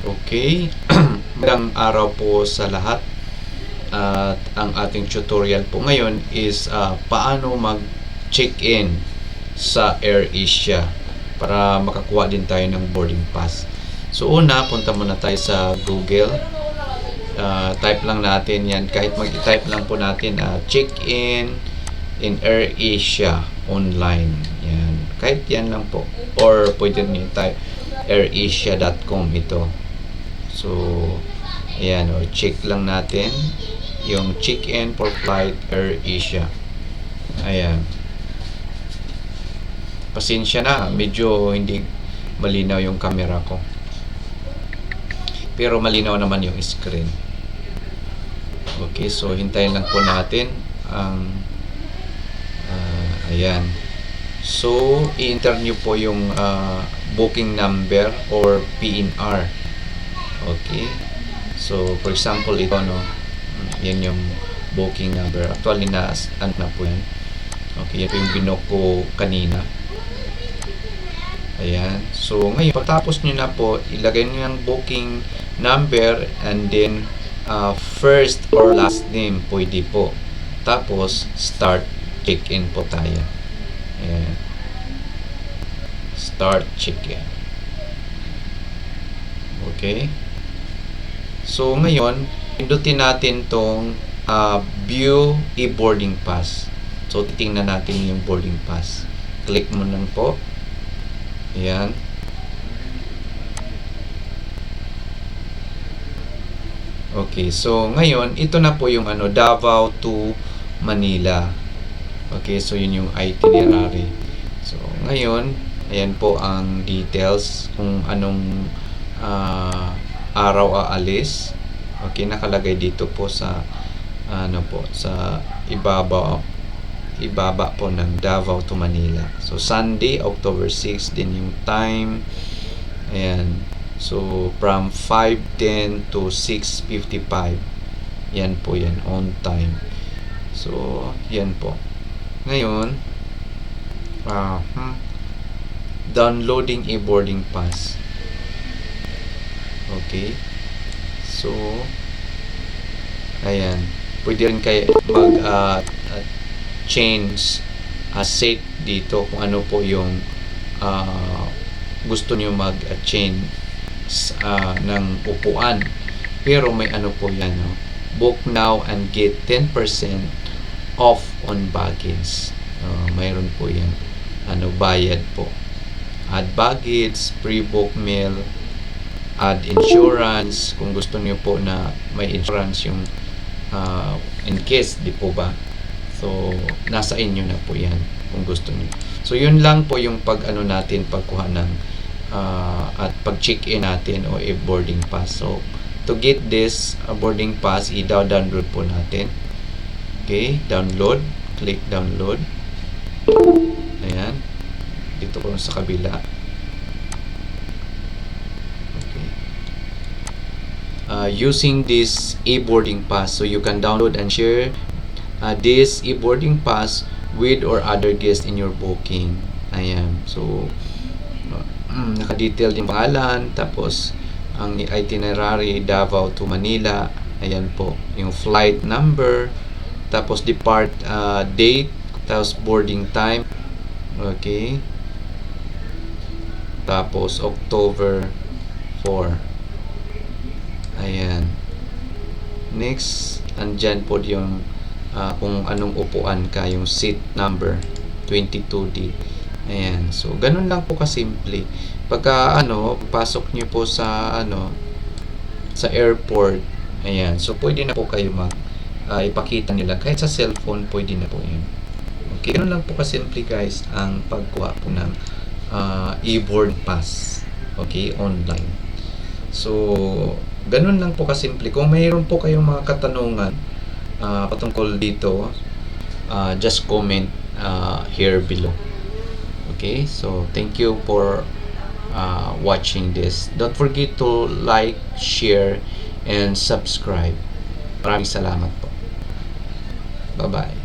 Okay, magandang araw po sa lahat. At ang ating tutorial po ngayon is paano mag-check-in sa AirAsia para makakuha din tayo ng boarding pass. So una, punta muna tayo sa Google. Type lang natin yan, kahit mag-type lang po natin check-in in AirAsia online. Yan, kahit yan lang po. Or pwede nyo type airasia.com ito. So, ayan, check lang natin yung check-in for flight AirAsia. Ayan. Pasensya na, medyo hindi malinaw yung camera ko. Pero malinaw naman yung screen. Okay, so hintayin lang po natin ang ayan. So, i-enter nyo po yung booking number or PNR. Okay. So, for example, ito, no? Yan yung booking number. Actually, na po yan. Okay, yan po yung binook ko kanina. Ayan. So, ngayon, patapos nyo na po, ilagay nyo yung booking number and then first or last name, pwede po. Tapos, start check-in po tayo. Ayan. Start check-in. Okay. So, ngayon, pindutin natin tong view e-boarding pass. So, titingnan natin yung boarding pass. Click mo lang po. Ayan. Okay, so ngayon, ito na po yung Davao to Manila. Okay, so yun yung itinerary. So, ngayon, ayan po ang details kung anong araw aalis. Okay, nakalagay dito po sa sa ibaba po ng Davao to Manila. So Sunday, October 6 din yung time. Ayan. So from 5:10 to 6:55. Yan po yan, on time. So yan po. Ngayon, downloading e-boarding pass. Okay. So, ayan. Pwede rin kayo change set dito kung ano po yung gusto nyo mag-change ng upuan. Pero may po yan. No? Book now and get 10% off on baggage. Mayroon po yan. Bayad po. Add baggage, pre-book meal, add insurance kung gusto niyo po na may insurance yung in case, di po ba? So, nasa inyo na po yan kung gusto niyo. So, yun lang po yung natin, pagkuha ng at pag-check-in natin o boarding pass. So, to get this boarding pass, i-download po natin. Okay, download. Click download. Ayan. Dito po sa kabila. Using this e-boarding pass, so you can download and share this e-boarding pass with or other guests in your booking. Ayan, so naka-detail yung pangalan, tapos ang itinerary Davao to Manila. Ayan po yung flight number, tapos depart date, tapos boarding time. Okay, tapos October 4. Ayan. Next, andyan po yung kung anong upuan ka, yung seat number 22D. Ayan. So, ganun lang po kasimple. Pagka pasok nyo po sa sa airport, ayan. So, pwede na po kayo ipakita nila. Kahit sa cellphone, pwede na po yun. Okay. Ganun lang po kasimple, guys, ang pagkuha po ng e-board pass. Okay, online. So, ganun lang po kasimple. Kung mayroon po kayong mga katanungan patungkol dito, just comment here below. Okay, so thank you for watching this. Don't forget to like, share, and subscribe. Maraming salamat po. Bye-bye.